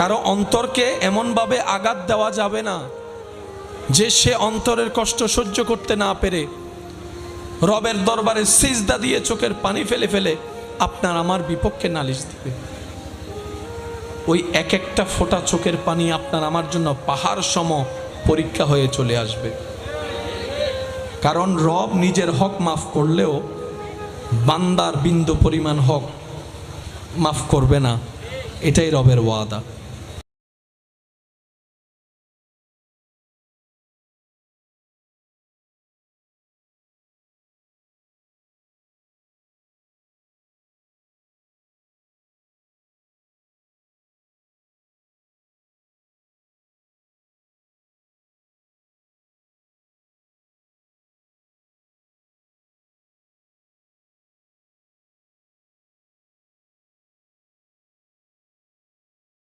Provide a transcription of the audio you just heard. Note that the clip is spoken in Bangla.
কারো অন্তরকে এমনভাবে আঘাত দেওয়া যাবে না যে সে অন্তরের কষ্ট সহ্য করতে না পেরে রবের দরবারে সিজদা দিয়ে চোখের পানি ফেলে ফেলে আপনার আমার বিপক্ষে নালিশ দিবে। ওই এক একটা ফোঁটা চোখের পানি আপনার আমার জন্য পাহাড় সম পরীক্ষা হয়ে চলে আসবে। কারণ রব নিজের হক মাফ করলেও বান্দার বিন্দু পরিমাণ হক মাফ করবে না, এটাই রবের ওয়াদা।